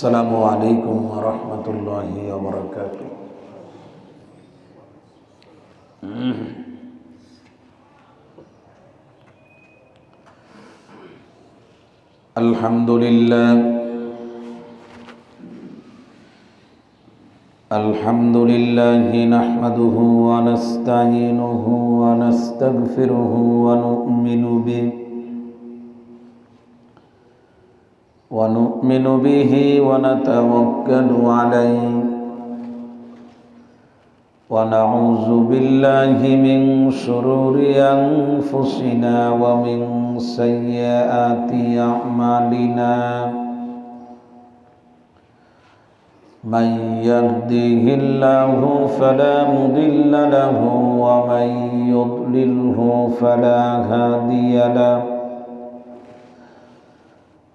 अस्सलामु अलैकुम वरहमतुल्लाहि वबरकातुह। अल्हम्दुलिल्लाह नहमदुहु व नस्तईनुहु व नस्तगफिरुहु व नु'मिनु बिहि व नतवक्कलु अलैहि व नऊज़ु बिल्लाहि मिन शुरूरि अनफुसिना व मिन सय्यिआति अअमालिना। मन यहदिहिल्लाहु फला मुदिल्ल लहु व मन युद्लिल्हु फला हादिय लहु।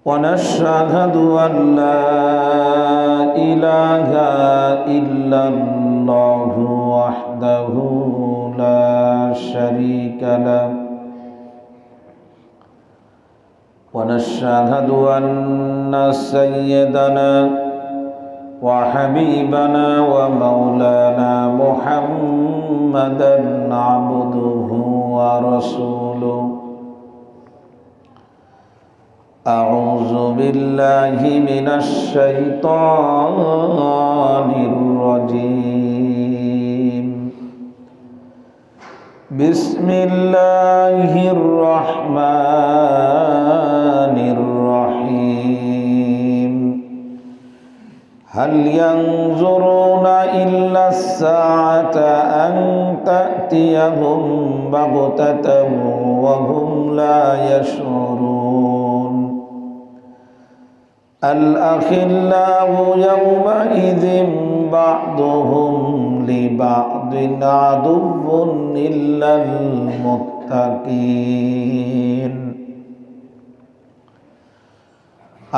वनश्हदु अन ला इलाहा इल्लल्लाहु वहदहु ला शरीक लहु वनश्हदु अन्न सय्यदना व हबीबना व मौलाना मुहम्मदन अब्दुहु व रसूलुहु। अऊज़ु बिल्लाहि मिनश शैतानिर रजीम। बिस्मिल्लाहिर रहमानिर रहीम। हल यंजुरूना इल्ला अस्साअता अन तअतियहुम बग़ततन व हुम ला यशऊरून। अल-अखिल्लाउ यौमइज़िन बअदुहुम लिबअदिन अदुव्वुन इल्लल मुत्तक़ीन।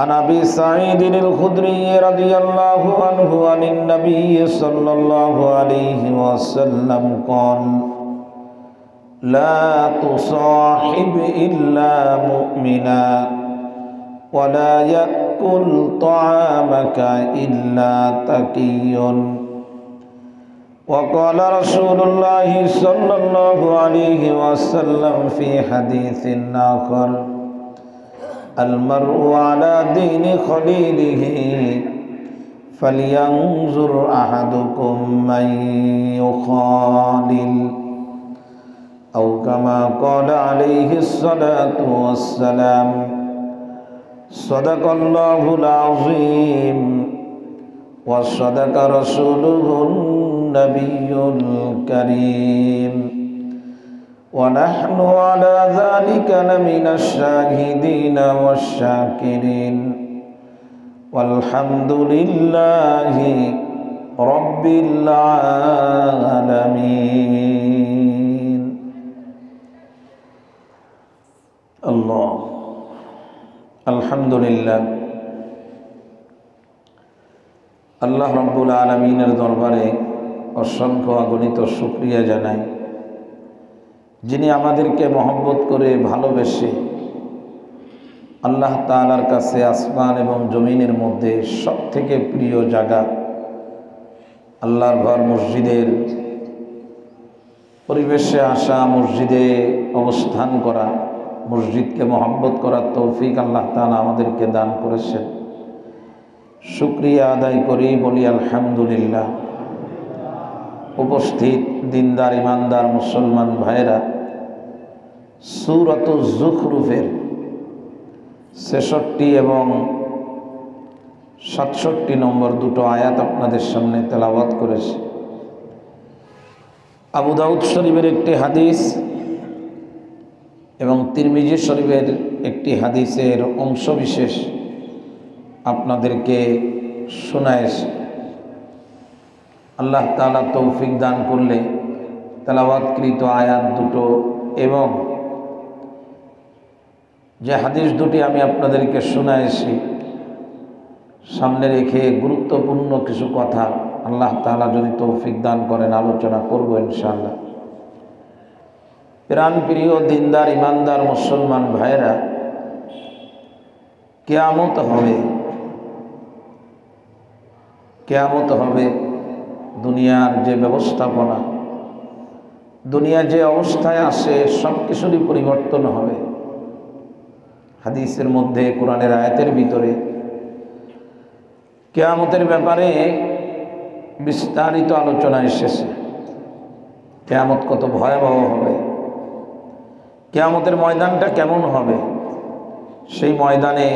अन अबी सईद अल-खुदरी रज़ियल्लाहु अन्हु अनिन नबी सल्लल्लाहु अलैहि वसल्लम क़ाल ला तुसाहिब इल्ला मुअमिना वला यअकुल तआमका इल्ला तक़िय्युन। वक़ाल रसूलुल्लाहि सल्लल्लाहु अलैहि वसल्लम फ़ी हदीसिन आख़र अलमर्उ अला दीनि खलीलिहि फलयंजुर अहदुकुम मन युखालिल औ कमा क़ाल अलैहिस्सलातु वस्सलाम। सदक़ल्लाहुल अज़ीम व सदक़ रसूलुहुन नबियुल करीम व नहनु अला ज़ालिका लमिनश शाहिदीन वश्शाकिरीन वल्हम्दुलिल्लाहि रब्बिल आलमीन। अल्लाह अल्हम्दुलिल्लाह। আল্লাহ রব্বুল আলামিনের দরবারে অসংখ্য অগণিত শুকরিয়া জানাই, যিনি আমাদেরকে মহব্বত করে ভালোবেসে আল্লাহ তাআলার কাছে আসমান এবং জমিনের মধ্যে সবথেকে প্রিয় জায়গা আল্লাহর ঘর মসজিদের পরিবেশে আসা, মসজিদে অবস্থান করা, মসজিদকে মহব্বত করার তৌফিক আল্লাহ তাআলা আমাদেরকে দান করেছেন। শুকরিয়া আদায় করি, বলি আলহামদুলিল্লাহ। উপস্থিত দিনদার ইমানদার মুসলমান ভাইরা, সূরাতুজ যুখরুফের 66 এবং 67 নম্বর দুটো আয়াত আপনাদের সামনে তেলাওয়াত করেছি। আবু দাউদ শরীফের একটি হাদিস এবং তিরমিজি শরীফের একটি হাদিসের অংশবিশেষ আপনাদেরকে শোনায়েছি। আল্লাহ তাআলা তৌফিক দান করলে তেলাওয়াতকৃত আয়াত দুটো এবং যে হাদিস দুটি আমি আপনাদেরকে শোনায়েছি সামনে রেখে গুরুত্বপূর্ণ কিছু কথা আল্লাহ তাআলা যদি তৌফিক দান করেন আলোচনা করব ইনশাআল্লাহ। প্রাণপ্রিয় দিনদার ইমানদার মুসলমান ভাইরা, কিয়ামত হবে, কিয়ামত হবে, দুনিয়ার যে ব্যবস্থাপনা, দুনিয়া যে অবস্থায় আসে সব কিছুরই পরিবর্তন হবে। হাদিসের মধ্যে, কোরআনের আয়াতের ভিতরে কিয়ামতের ব্যাপারে বিস্তারিত আলোচনা এসেছে। কিয়ামত কত ভয়াবহ হবে, কিয়ামতের ময়দানটা কেমন হবে। সেই ময়দানে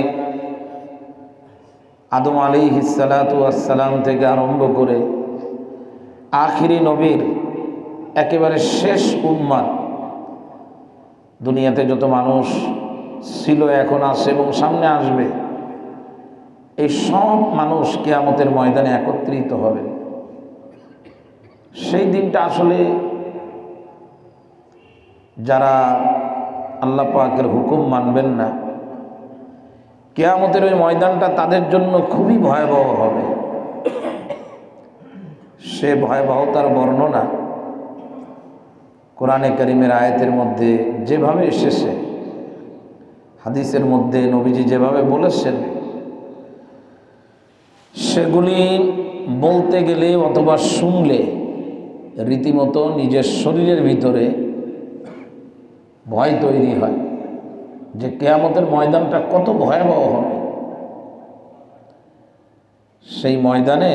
আদম আলাইহিস সালাতু ওয়াস সালাম থেকে আরম্ভ করে আখিরি নবীর একেবারে শেষ উম্মাত, দুনিয়াতে যত মানুষ ছিল, এখন আছে এবং সামনে আসবে, এই সব মানুষ কিয়ামতের ময়দানে একত্রিত হবে। সেই দিনটা আসলে যারা আল্লাহ পাকের হুকুম মানবেন না, কিয়ামতের ওই ময়দানটা তাদের জন্য খুবই ভয়াবহ হবে। সে ভয়াবহতার বর্ণনা কোরআনে কারীমের আয়াতের মধ্যে যেভাবে এসেছে, হাদিসের মধ্যে নবীজি যেভাবে বলেছেন, সেগুলি বলতে গেলে অথবা শুনলে রীতিমতো নিজের শরীরের ভিতরে ভয় তৈরি হয় যে কিয়ামতের ময়দানটা কত ভয়াবহ হবে। সেই ময়দানে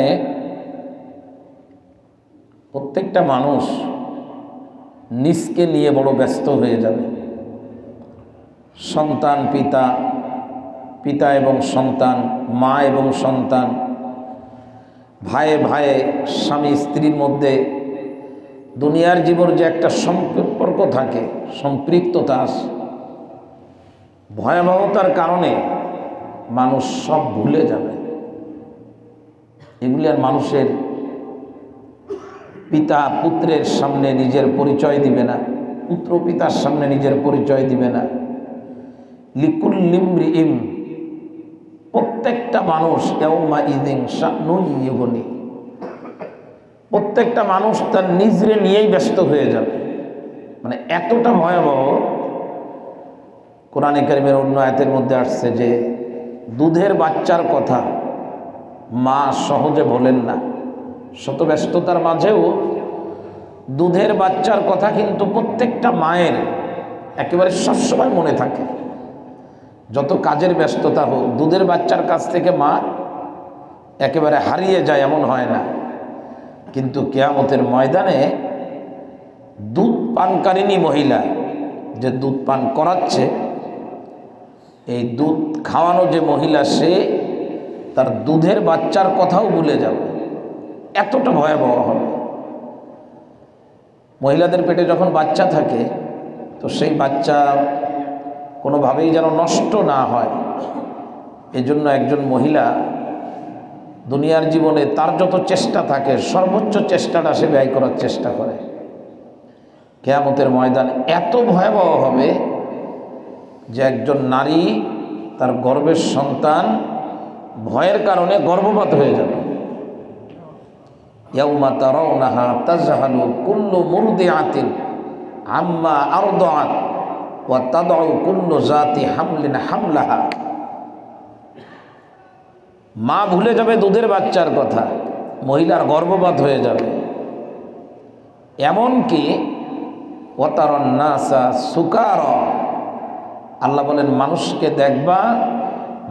প্রত্যেকটা মানুষ নিজকে নিয়ে বড় ব্যস্ত হয়ে যাবে। সন্তান পিতা, পিতা এবং সন্তান, মা এবং সন্তান, ভাইয়ে ভাইয়ে, স্বামী স্ত্রীর মধ্যে দুনিয়ার জীবন যে একটা সম্পর্ক থাকে, সম্পৃক্ততা আছে, ভয়াবহতার কারণে মানুষ সব ভুলে যাবে। এগুলি আর মানুষের পিতা পুত্রের সামনে নিজের পরিচয় দিবে না, পুত্র পিতার সামনে নিজের পরিচয় দিবে না। লিকুল্লি ইমরিইন, প্রত্যেকটা মানুষ ইয়াউমা ইযিন শানুন ইউগনি, প্রত্যেকটা মানুষ তার নিজরে নিয়েই ব্যস্ত হয়ে যাবে। মানে এতটা ভয়াবহ। কোরআনে কারীমের অন্য আয়াতের মধ্যে আসছে যে দুধের বাচ্চার কথা মা সহজে বলেন না। শত ব্যস্ততার মাঝেও দুধের বাচ্চার কথা কিন্তু প্রত্যেকটা মায়ের একেবারে সবসময় মনে থাকে। যত কাজের ব্যস্ততা হোক, দুধের বাচ্চার কাছ থেকে মা একেবারে হারিয়ে যায় এমন হয় না। কিন্তু কিয়ামতের ময়দানে দুধ পানকারিনী মহিলা যে দুধ পান করাচ্ছে, এই দুধ খাওয়ানো যে মহিলা, সে তার দুধের বাচ্চার কথাও ভুলে যাবে। এতটা ভয়াবহ হবে। মহিলাদের পেটে যখন বাচ্চা থাকে, তো সেই বাচ্চা কোনোভাবেই যেন নষ্ট না হয়, এজন্য একজন মহিলা দুনিয়ার জীবনে তার যত চেষ্টা থাকে, সর্বোচ্চ চেষ্টাটা সে ব্যয় করার চেষ্টা করে। কিয়ামতের ময়দান এত ভয়াবহ হবে যে একজন নারী তার গর্ভের সন্তান ভয়ের কারণে গর্ভপাত হয়ে যাবে। ইয়াউমা তারাউনাহা তাযহালু কুল্লু মুরদিআতিন আম্মা আরদাআত ওয়া তাদউ কুল্লু যাতি হামলিন হামলাহা। মা ভুলে যাবে দুধের বাচ্চার কথা, মহিলার গর্ভপাত হয়ে যাবে। এমনকি ওয়াতারান নাসা সুকারা, আল্লাহ বলেন মানুষকে দেখবা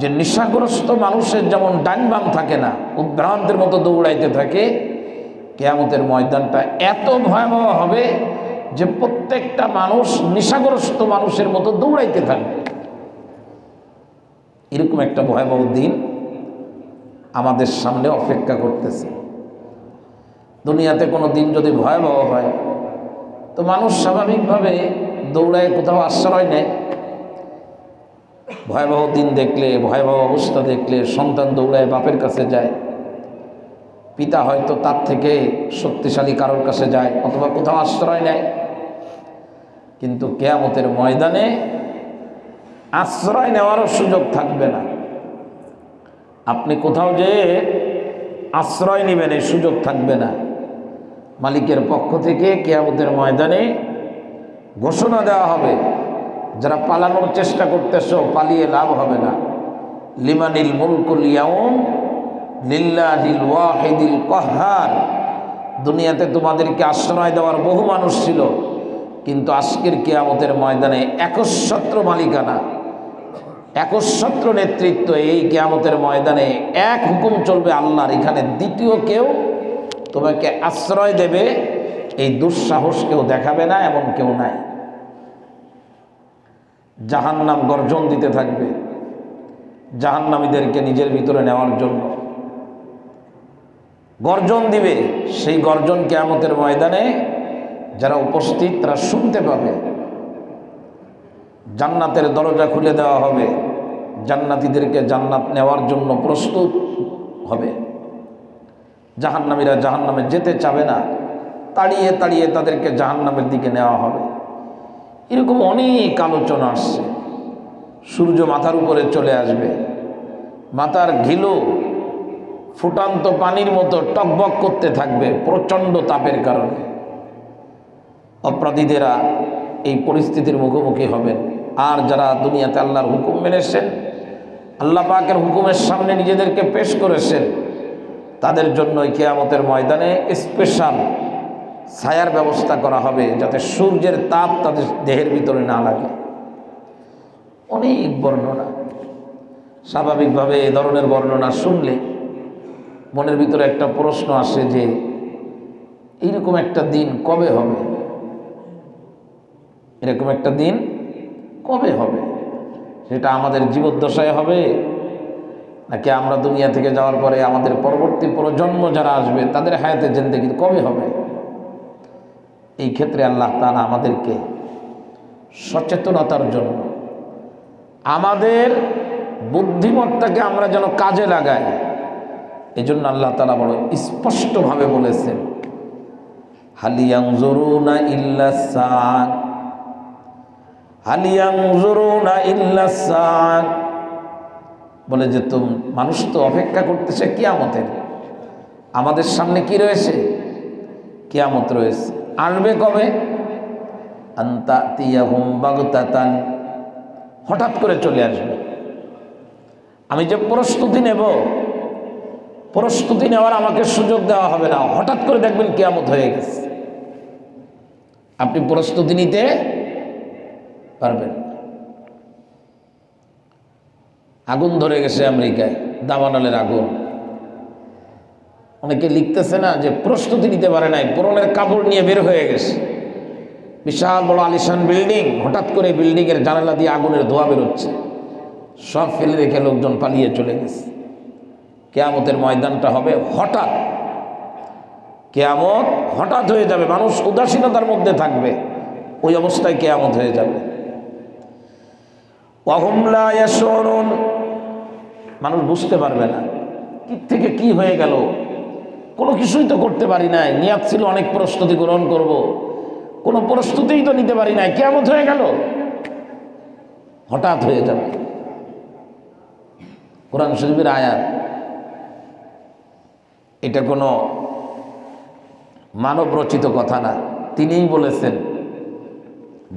যে নেশাগ্রস্ত মানুষের যেমন ডান বাম থাকে না, উদ্ভ্রান্তের মতো দৌড়াইতে থাকে, কিয়ামতের ময়দানটা এত ভয়াবহ হবে যে প্রত্যেকটা মানুষ নেশাগ্রস্ত মানুষের মতো দৌড়াইতে থাকবে। এরকম একটা ভয়াবহ দিন আমাদের সামনে অপেক্ষা করতেছে। দুনিয়াতে কোনো দিন যদি ভয়াবহ হয়, তো মানুষ স্বাভাবিকভাবে দৌড়ায় কোথাও আশ্রয় নেয়। ভয়াবহ দিন দেখলে, ভয়াবহ অবস্থা দেখলে সন্তান দৌড়ায় বাপের কাছে যায়, পিতা হয়তো তার থেকে শক্তিশালী কারোর কাছে যায় অথবা কোথাও আশ্রয় নেয়। কিন্তু কিয়ামতের ময়দানে আশ্রয় নেওয়ারও সুযোগ থাকবে না। আপনি কোথাও যেয়ে আশ্রয় নেবেন এই সুযোগ থাকবে না। মালিকের পক্ষ থেকে কিয়ামতের ময়দানে ঘোষণা দেওয়া হবে, যারা পালানোর চেষ্টা করতেছ পালিয়ে লাভ হবে না। লিমানিল মুলকুল ইয়াউম লিল্লাহিল ওয়াহিদিল কাহ্হার। দুনিয়াতে তোমাদেরকে আশ্রয় দেওয়ার বহু মানুষ ছিল, কিন্তু আজকের কিয়ামতের ময়দানে একচ্ছত্র মালিকানা, একচ্ছত্র নেতৃত্ব। এই কিয়ামতের ময়দানে এক হুকুম চলবে আল্লাহর। এখানে দ্বিতীয় কেউ তোমাকে আশ্রয় দেবে এই দুঃসাহস কেউ দেখাবে না, এমন কেউ নাই। জাহান্নাম গর্জন দিতে থাকবে জাহান্নামীদেরকে নিজের ভিতরে নেওয়ার জন্য, গর্জন দিবে। সেই গর্জন কিয়ামতের ময়দানে যারা উপস্থিত তারা শুনতে পাবে। জান্নাতের দরজা খুলে দেওয়া হবে, জান্নাতীদেরকে জান্নাত নেওয়ার জন্য প্রস্তুত হবে। জাহান্নামীরা জাহান্নামে যেতে চাবে না, তাড়িয়ে তাড়িয়ে তাদেরকে জাহান্নামের দিকে নেওয়া হবে। এরকম অনেক আলোচনা আসছে। সূর্য মাথার উপরে চলে আসবে, মাথার ঘিলু ফুটান্ত পানির মতো টকবক করতে থাকবে প্রচণ্ড তাপের কারণে। অপরাধীদেরা এই পরিস্থিতির মুখোমুখি হবেন। আর যারা দুনিয়াতে আল্লাহর হুকুম মেনেছেন, আল্লাহ পাকের হুকুমের সামনে নিজেদেরকে পেশ করেছেন, তাদের জন্য কিয়ামতের ময়দানে স্পেশাল ছায়ার ব্যবস্থা করা হবে, যাতে সূর্যের তাপ তাদের দেহের ভিতরে না লাগে। অনেক বর্ণনা। স্বাভাবিকভাবে এই ধরনের বর্ণনা শুনলে মনের ভিতরে একটা প্রশ্ন আসে যে এইরকম একটা দিন কবে হবে? এরকম একটা দিন কবে হবে? সেটা আমাদের জীবদ্দশায় হবে, নাকি আমরা দুনিয়া থেকে যাওয়ার পরে আমাদের পরবর্তী প্রজন্ম যারা আসবে তাদের হায়াতে জিন্দেগি কবে হবে? এই ক্ষেত্রে আল্লাহ তাআলা আমাদেরকে সচেতনতার জন্য, আমাদের বুদ্ধিমত্তাকে আমরা যেন কাজে লাগাই, এজন্য আল্লাহ তাআলা বড় স্পষ্টভাবে বলেছেন, হাল ইয়ানজুরুনা ইল্লা সাআ, হাল ইয়ানজুরুনা ইল্লা সাআ, বলে যে মানুষ তো অপেক্ষা করতেছে কিয়ামতের। আমাদের সামনে কি রয়েছে? কিয়ামত রয়েছে। আসবে কবে? আনতা তিয়াহুম বাগতাতান, হঠাৎ করে চলে আসবে। আমি যে প্রস্তুতি নেব, প্রস্তুতি নেওয়ার আমাকে সুযোগ দেওয়া হবে না। হঠাৎ করে দেখবেন কিয়ামত হয়ে গেছে, আপনি প্রস্তুতি নিতে পারবেন। আগুন ধরে গেছে আমেরিকায়, দাবানলের আগুন। অনেকে লিখতেছে না যে প্রস্তুতি নিতে পারে নাই, পরনের কাপড় নিয়ে বের হয়ে গেছে। বিশাল বড় আলিশান বিল্ডিং, হঠাৎ করে বিল্ডিংয়ের জানালা দিয়ে আগুনের ধোঁয়া বেরোচ্ছে, সব ফেলে রেখে লোকজন পালিয়ে চলে গেছে। কিয়ামতের ময়দানটা হবে হঠাৎ। কিয়ামত হঠাৎ হয়ে যাবে, মানুষ উদাসীনতার মধ্যে থাকবে, ওই অবস্থায় কিয়ামত হয়ে যাবে। ওয়াহুম লা ইয়াশউরুন, মানুষ বুঝতে পারবে না কি থেকে কি হয়ে গেল, কোনো কিছুই তো করতে পারি নাই। নিয়াত ছিল অনেক প্রস্তুতি গ্রহণ করব, কোনো প্রস্তুতিই তো নিতে পারি নাই, কিয়ামত হয়ে গেল। হঠাৎ হয়ে যাবে। কোরআন শরীফের আয়াত, এটা কোনো মানব রচিত কথা না। তিনিই বলেছেন,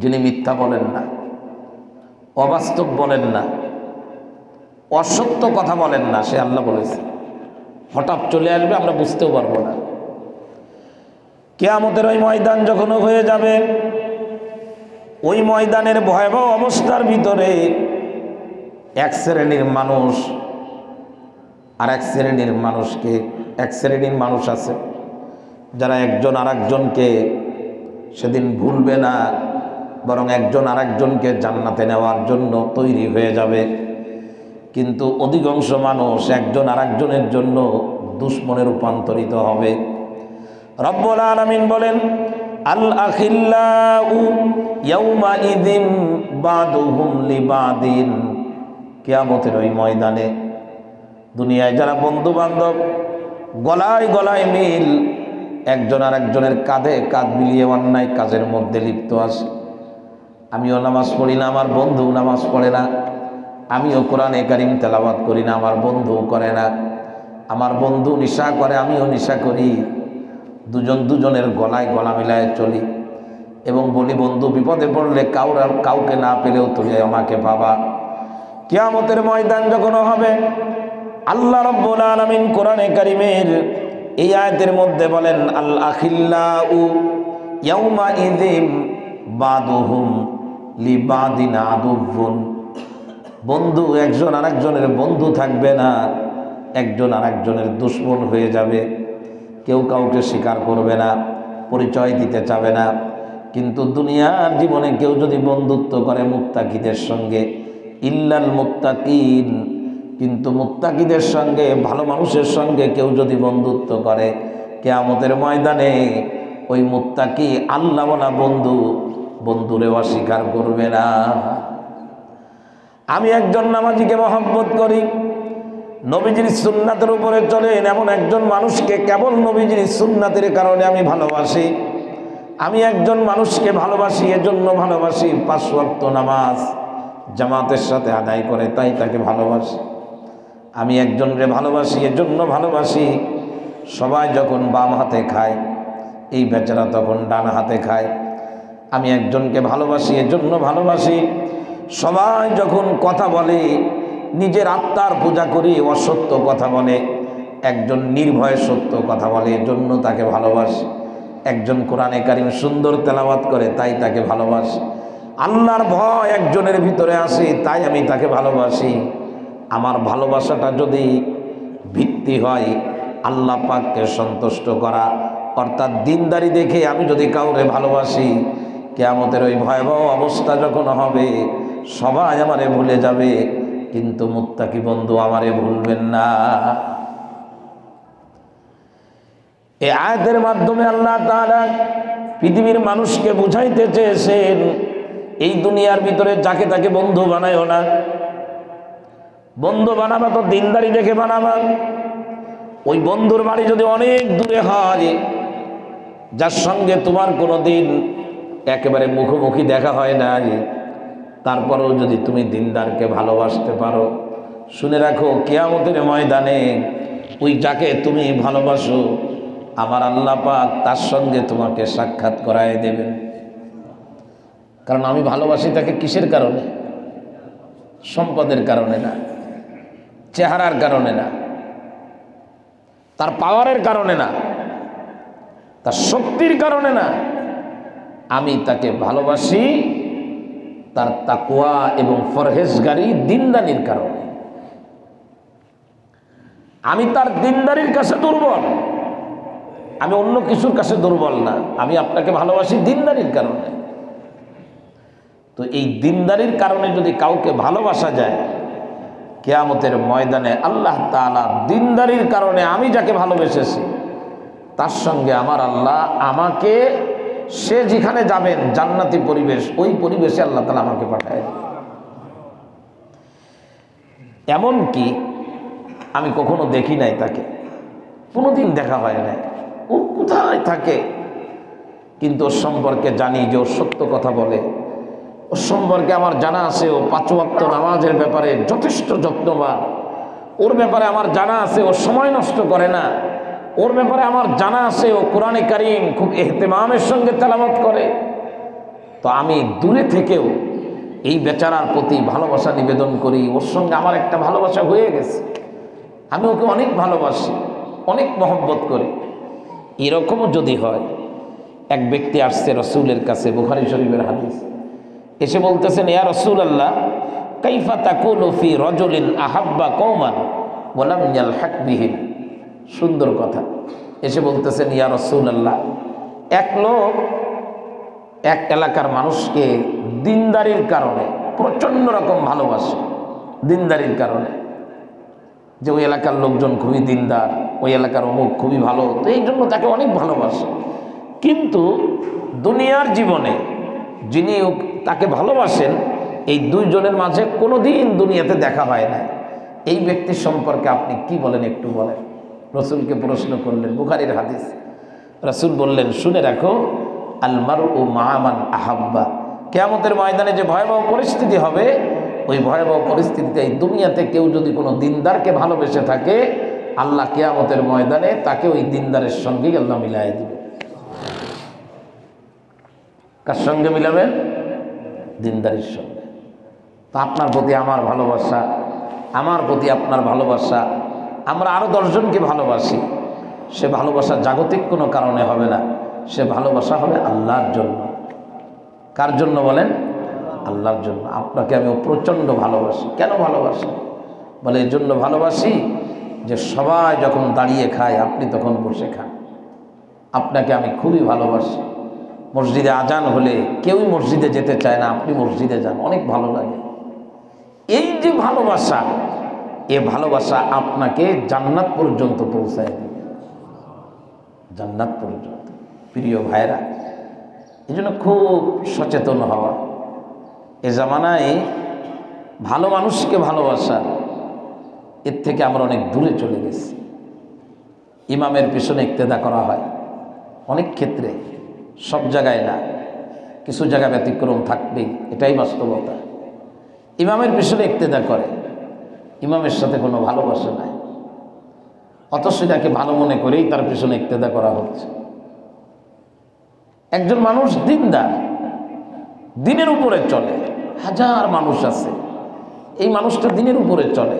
যিনি মিথ্যা বলেন না, অবাস্তব বলেন না, অসত্য কথা বলেন না, সে আল্লাহ বলেছেন। হঠাৎ চলে আসবে, আমরা বুঝতেও পারবো না। কিয়ামতের ওই ময়দান যখন হয়ে যাবে, ওই ময়দানের ভয়াবহ অবস্থার ভিতরে এক শ্রেণীর মানুষ আর এক শ্রেণীর মানুষকে, এক শ্রেণীর মানুষ আছে যারা একজন আর একজনকে সেদিন ভুলবে না, বরং একজন আর একজনকে জান্নাতে নেওয়ার জন্য তৈরি হয়ে যাবে। কিন্তু অধিকাংশ মানুষ একজন আর একজনের জন্য দুশমনে রূপান্তরিত হবে। রব্বুল আলামিন বলেন, আল আখিল্লাউ ইয়াউমা ইযিন বাদুহুম লিবাদিন, কিয়ামতের ওই ময়দানে দুনিয়ায় যারা বন্ধু বান্ধব, গলায় গলায় মিল, একজন আর একজনের কাঁধে কাঁধ মিলিয়ে অন্যায় কাজের মধ্যে লিপ্ত আছে। আমিও নামাজ পড়ি না, আমার বন্ধু নামাজ পড়ে না। আমিও কোরআনে কারিম তেলাওয়াত করি না, আমার বন্ধু করে না। আমার বন্ধু নেশা করে, আমিও নেশা করি। দুজন দুজনের গলায় গলা মিলায় চলি এবং বলি, বন্ধু বিপদে পড়লে কাউকে না পেলেও তুমি আমাকে পাবা। কিয়ামতের ময়দান যখন হবে, আল্লাহ রাব্বুল আলামিন কোরআনে কারীমের এই আয়াতের মধ্যে বলেন, আল আখিল্লাউ ইয়াউমা ইযিম বাদুহুম লিবাদিন আদুবুন। বন্ধু একজন আরেকজনের বন্ধু থাকবে না, একজন আরেকজনের দুশমন হয়ে যাবে। কেউ কাউকে স্বীকার করবে না, পরিচয় দিতে চাবে না। কিন্তু দুনিয়ার জীবনে কেউ যদি বন্ধুত্ব করে মুত্তাকিদের সঙ্গে, ইল্লাল মুত্তাকিন, কিন্তু মুত্তাকিদের সঙ্গে, ভালো মানুষের সঙ্গে কেউ যদি বন্ধুত্ব করে, কিয়ামতের ময়দানে ওই মুত্তাকি আল্লাহ বলা বন্ধুরে অস্বীকার করবে না। আমি একজন নামাজিকে মহব্বত করি, নবীজির সুন্নাতের উপরে চলেন এমন একজন মানুষকে কেবল নবীজির সুন্নাতের কারণে আমি ভালোবাসি। আমি একজন মানুষকে ভালোবাসি, এজন্য ভালোবাসি 5 ওয়াক্ত নামাজ জামাতের সাথে আদায় করে, তাই তাকে ভালোবাসি। আমি একজনকে ভালোবাসি, এজন্য ভালোবাসি সবাই যখন বাম হাতে খায়, এই বেচারা তখন ডান হাতে খায়। আমি একজনকে ভালোবাসি, এজন্য ভালোবাসি সবাই যখন কথা বলে, নিজের আত্মার পূজা করি, অসত্য কথা বলে, একজন নির্ভয়ে সত্য কথা বলে, এজন্য তাকে ভালোবাসি। একজন কোরআনে কারিম সুন্দর তেলাওয়াত করে, তাই তাকে ভালোবাসি। আল্লাহর ভয় একজনের ভিতরে আসে, তাই আমি তাকে ভালোবাসি। আমার ভালোবাসাটা যদি ভিত্তি হয় আল্লাহ পাককে সন্তুষ্ট করা, অর্থাৎ দিনদারি দেখে আমি যদি কাউরে ভালোবাসি, কিয়ামতের ওই ভয়াবহ অবস্থা যখন হবে সবাই আমারে ভুলে যাবে, কিন্তু মুত্তাকি বন্ধু আমারে ভুলবেন না। এই আয়াতের মাধ্যমে আল্লাহ তাআলা পৃথিবীর মানুষকে বুঝাইতে চেয়েছেন, এই দুনিয়ার ভিতরে যাকে তাকে বন্ধু বানায়ও না। বন্ধু বানাবা তো দিনদারি দেখে বানাবা। ওই বন্ধুর বাড়ি যদি অনেক দূরে হয়, যার সঙ্গে তোমার কোনোদিন একেবারে মুখোমুখি দেখা হয় না, তারপরেও যদি তুমি দিনদারকে ভালোবাসতে পারো, শুনে রাখো কিয়ামতের ময়দানে ওই যাকে তুমি ভালোবাসো আমার আল্লাহ পাক তার সঙ্গে তোমাকে সাক্ষাৎ করায় দেবেন। কারণ আমি ভালোবাসি তাকে কিসের কারণে? সম্পদের কারণে না, চেহারার কারণে না, তার পাওয়ারের কারণে না, তার শক্তির কারণে না। আমি তাকে ভালোবাসি তার তাকওয়া এবং ফরহেজগারি দিনদারির কারণে। আমি তার দিনদারির কাছে দুর্বল, আমি অন্য কিছুর কাছে দুর্বল না। আমি আপনাকে ভালোবাসি দিনদারির কারণে। তো এই দিনদারির কারণে যদি কাউকে ভালোবাসা যায়, কিয়ামতের ময়দানে আল্লাহ তাআলা দিনদারির কারণে আমি যাকে ভালোবেসেছি তার সঙ্গে আমার আল্লাহ আমাকে, সে যেখানে যাবেন জান্নাতি পরিবেশ, ওই পরিবেশে আল্লাহ তাআলা আমাকে পাঠায়। এমন কি আমি কখনো দেখি নাই তাকে, কোনোদিন দেখা হয় নাই, ও কোথায় থাকে, কিন্তু ওর সম্পর্কে জানি যে ও সত্য কথা বলে। ওর সম্পর্কে আমার জানা আছে ও 5 ওয়াক্ত নামাজের ব্যাপারে যথেষ্ট যত্নবান। ওর ব্যাপারে আমার জানা আছে ও সময় নষ্ট করে না। ওর ব্যাপারে আমার জানা আছে ও কোরআনে কারীম খুব ইহতিমামের সঙ্গে তেলাওয়াত করে। তো আমি দূরে থেকেও এই বেচারার প্রতি ভালোবাসা নিবেদন করি। ওর সঙ্গে আমার একটা ভালোবাসা হয়ে গেছে, আমি ওকে অনেক ভালোবাসি, অনেক মহব্বত করি। এরকমও যদি হয়, এক ব্যক্তি আসছে রসুলের কাছে, বুখারী শরীফের হাদিস, এসে বলতেছেন, ইয়া রাসূলুল্লাহ কাইফা তাকুলু ফি রাজুলিন আহাব্বা কওমান ওয়া লাম ইয়ালহাক বিহিম। সুন্দর কথা। এসে বলতেছেন, ইয়া রাসূলুল্লাহ, এক লোক এক এলাকার মানুষকে দিনদারির কারণে প্রচণ্ড রকম ভালোবাসে, দিনদারির কারণে, যে ওই এলাকার লোকজন খুবই দিনদার, ওই এলাকার অমুক খুবই ভালো, তো এই জন্য তাকে অনেক ভালোবাসে। কিন্তু দুনিয়ার জীবনে যিনি তাকে ভালোবাসেন, এই দুইজনের মাঝে কোনো দিন দুনিয়াতে দেখা হয় না। এই ব্যক্তির সম্পর্কে আপনি কি বলেন একটু বলেন। রসুলকে প্রশ্ন করলেন, বুখারীর হাদিস। রসুল বললেন, শুনে রাখো, আল মারউ মা'a মান আহাব্বা। কিয়ামতের ময়দানে যে ভয়াবহ পরিস্থিতি হবে, ওই ভয়াবহ পরিস্থিতিতে এই দুনিয়াতে কেউ যদি কোনো দিনদারকে ভালোবেসে থাকে, আল্লাহ কিয়ামতের ময়দানে তাকে ওই দিনদারের সঙ্গেই আল্লাহ মিলাই দিবে। কার সঙ্গে মিলাবেন? দিনদারির সঙ্গে। তো আপনার প্রতি আমার ভালোবাসা, আমার প্রতি আপনার ভালোবাসা আমরা আরো 10 জনকে ভালোবাসি, সে ভালোবাসা জাগতিক কোনো কারণে হবে না, সে ভালোবাসা হবে আল্লাহর জন্য। কার জন্য বলেন? আল্লাহর জন্য। আপনাকে আমি প্রচণ্ড ভালোবাসি। কেন ভালোবাসি? বলে এই জন্য ভালোবাসি যে সবাই যখন দাঁড়িয়ে খায় আপনি তখন বসে খান। আপনাকে আমি খুবই ভালোবাসি। মসজিদে আজান হলে কেউই মসজিদে যেতে চায় না, আপনি মসজিদে যান, অনেক ভালো লাগে। এই যে ভালোবাসা, এ ভালোবাসা আপনাকে জান্নাত পর্যন্ত পৌঁছায় দেবে, জান্নাত পর্যন্ত। প্রিয় ভাইরা, এই জন্য খুব সচেতন হওয়া। এ জামানায় ভালো মানুষকে ভালোবাসা, এর থেকে আমরা অনেক দূরে চলে গেছি। ইমামের পিছনে ইক্তেদা করা হয় অনেক ক্ষেত্রে, সব জায়গায় না, কিছু জায়গা ব্যতিক্রম থাকবেই, এটাই বাস্তবতা। ইমামের পিছনে ইক্তেদা করে, ইমামের সাথে কোনো ভালোবাসা নাই, অথচ তাকে ভালো মনে করেই তার পিছনে ইক্তেদা করা হচ্ছে। একজন মানুষ দিনদার, দিনের উপরে চলে, হাজার মানুষ আছে, এই মানুষটা দিনের উপরে চলে,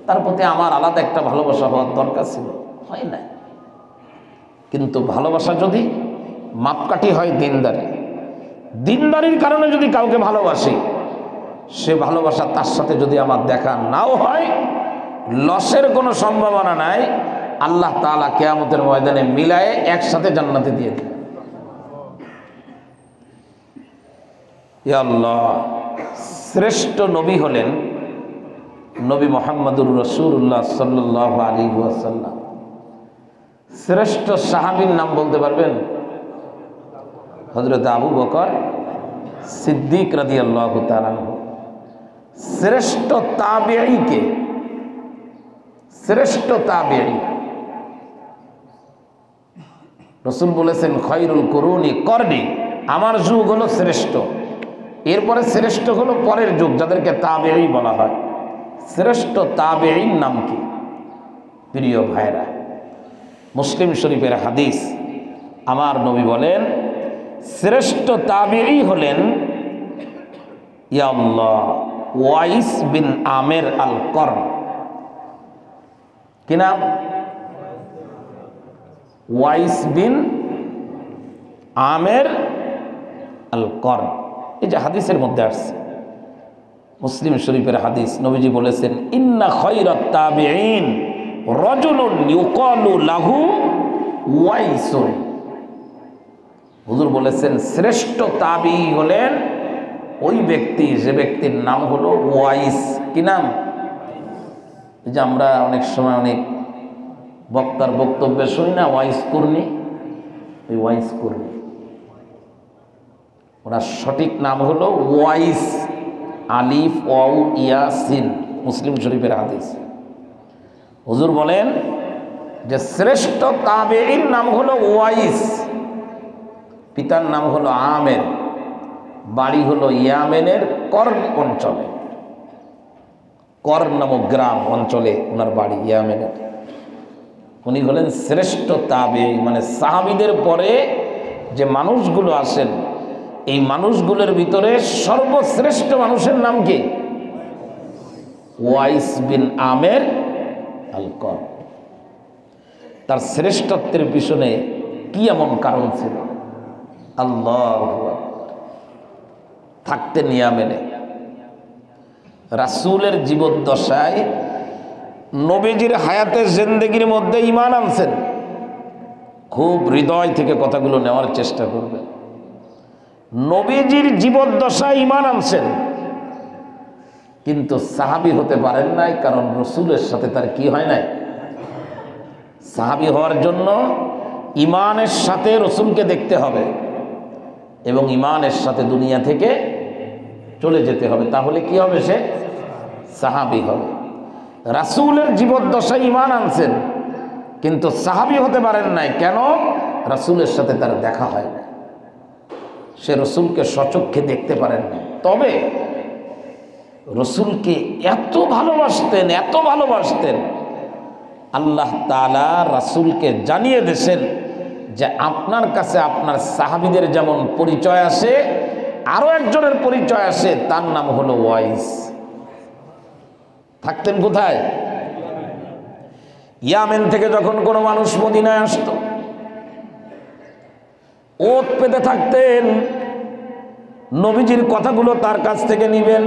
তার প্রতি আমার আলাদা একটা ভালোবাসা হওয়ার দরকার ছিল, হয় না। কিন্তু ভালোবাসা যদি মাপকাঠি হয় দিনদারি, দিনদারির কারণে যদি কাউকে ভালোবাসি, সে ভালোবাসা তার সাথে যদি আমার দেখা নাও হয়, লসের কোনো সম্ভাবনা নাই। আল্লাহ তাআলা কিয়ামতের ময়দানে মিলায়ে একসাথে জান্নাতে দিয়ে দেবে। ইয়া আল্লাহ, শ্রেষ্ঠ নবী হলেন নবী মুহাম্মদুর রাসূলুল্লাহ সাল্লাল্লাহু আলাইহি ওয়াসাল্লাম। শ্রেষ্ঠ সাহাবীর নাম বলতে পারবেন? হযরত আবু বকর সিদ্দিক রাদিয়াল্লাহু তাআলা আনহু। শ্রেষ্ঠ তাবেঈ কে? শ্রেষ্ঠ তাবেঈ রাসূল বলেছেন খায়রুল কুরুনি করনি, আমার যুগ হলো শ্রেষ্ঠ, এরপরে শ্রেষ্ঠ হলো পরের যুগ, যাদেরকে তাবেঈ বলা হয়। শ্রেষ্ঠ তাবেঈর নাম কি? প্রিয় ভাইরা, মুসলিম শরীফের হাদিস, আমার নবী বলেন শ্রেষ্ঠ তাবেঈ হলেন ইয়া আল্লাহ ওয়াইস বিন আমের আল করন। কি নাম? ওয়াইস বিন আমের আল করন। এই যে হাদিসের মধ্যে আসছে, মুসলিম শরীফের হাদিস, নবীজি বলেছেন ইন্না খায়রাত তাবিঈন রাজুলুন ইউকালু লাহু ওয়াইসুন। হুজুর বলেছেন শ্রেষ্ঠ তাবিঈ হলেন ওই ব্যক্তি যে ব্যক্তির নাম হলো ওয়াইস। কি নাম? এই যে আমরা অনেক সময় অনেক বক্তার বক্তব্যে শুনি না, ওয়াইস কর্মী, ওই ওয়াইস কর্মী, ওনার সঠিক নাম হলো ওয়াইস, আলিফ ওয়াউ ইয়াসিন, মুসলিম শরীফের হাদিস। হুজুর বলেন যে শ্রেষ্ঠ তাবেঈর নাম হলো ওয়াইস, পিতার নাম হলো আমের, বাড়ি হলো ইয়ামেনের কর্ন অঞ্চলে, কর্ন নামক গ্রাম অঞ্চলে ওনার বাড়ি ইয়ামেনের। উনি হলেন শ্রেষ্ঠ তাবেঈ, মানে সাহাবীদের পরে যে মানুষগুলো আছেন, এই মানুষগুলোর ভিতরে সর্বশ্রেষ্ঠ মানুষের নাম কি? ওয়াইস বিন আমের আল করন। তার শ্রেষ্ঠত্বের পিছনে কি এমন কারণ ছিল? আল্লাহু আকবার। থাকতেন ইয়ামেনে, রাসূলের জীবদ্দশায় নবীজির হায়াতের জিন্দেগির মধ্যে ঈমান আনছেন। খুব হৃদয় থেকে কথাগুলো নেওয়ার চেষ্টা করবেন। নবীজির জীবদ্দশায় ঈমান আনছেন, কিন্তু সাহাবী হতে পারেন নাই, কারণ রাসূলের সাথে তার কি হয় নাই? সাহাবী হওয়ার জন্য ঈমানের সাথে রাসূলকে দেখতে হবে এবং ঈমানের সাথে দুনিয়া থেকে চলে যেতে হবে, তাহলে কি হবে? সে সাহাবী হবে। রাসূলের জীবদ্দশায় ঈমান আনছেন, কিন্তু সাহাবী হতে পারেন নাই। কেন? রাসূলের সাথে তার দেখা হয় না, সে রাসূলকে স্বচক্ষে দেখতে পারেন না। তবে রাসূলকে এত ভালোবাসতেন, এত ভালোবাসতেন, আল্লাহ তাআলা রাসূলকে জানিয়ে দিয়েছেন যে আপনার কাছে আপনার সাহাবীদের যেমন পরিচয় আছে, আরো একজনের পরিচয় আছে, তার নাম হলো ওয়াইস। থাকতেন কোথায়? ইয়ামেন থেকে যখন কোনো মানুষ মদিনায় আসতো, ওত পেতে থাকতেন, নবীজির কথাগুলো তার কাছ থেকে নিবেন,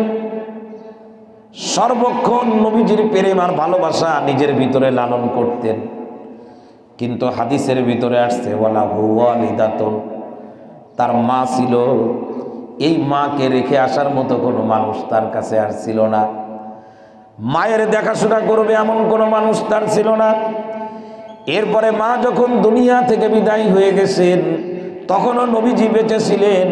সর্বক্ষণ নবীজির প্রেম আর ভালোবাসা নিজের ভিতরে লালন করতেন। কিন্তু হাদিসের ভিতরে আসছে ওয়ালা ওয়ালিদাতুন, তার মা ছিল, এই মাকে রেখে আসার মতো কোনো মানুষ তার কাছে আর ছিল না। মায়ের দেখাশোনা করবে এমন কোনো মানুষ তার ছিল না। এরপরে মা যখন দুনিয়া থেকে বিদায় হয়ে গেছেন, তখনও নবীজি বেঁচে ছিলেন।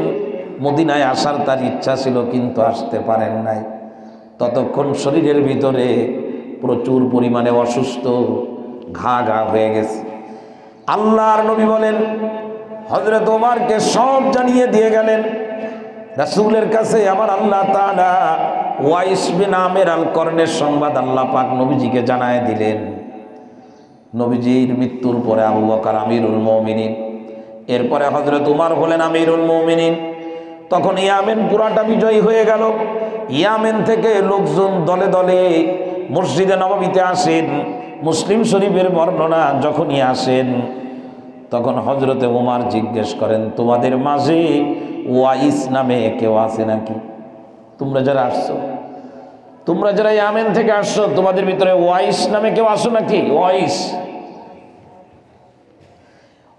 মদিনায় আসার তার ইচ্ছা ছিল, কিন্তু আসতে পারেন নাই। ততক্ষণ শরীরের ভিতরে প্রচুর পরিমাণে অসুস্থ, ঘা হয়ে গেছে। আল্লাহর নবী বলেন, হযরত ওমরকে সব জানিয়ে দিয়ে গেলেন রাসূলের কাছে। আমার আল্লাহ তাআলা ওয়াইস বিন আমের আল করনের সংবাদ আল্লাহ পাক নবীজিকে জানায় দিলেন। নবীজির মৃত্যুর পরে আবু বকর আমিরুল মুমিনিন, এরপরে হযরত উমর হলেন আমিরুল মুমিনিন। তখন ইয়ামেন পুরাটা বিজয়ী হয়ে গেল। ইয়ামেন থেকে লোকজন দলে দলে মসজিদে নববীতে আসেন। মুসলিম শরীফের বর্ণনা, যখনই আসেন তখন হযরতে উমর জিজ্ঞেস করেন, তোমাদের মাঝে ওয়াইস নামে কেউ আছে নাকি? তোমরা যারা আসছো, তোমরা যারা ইয়ামেন থেকে আসছো, তোমাদের ভিতরে ওয়াইস নামে কেউ আসো নাকি? ওয়াইস।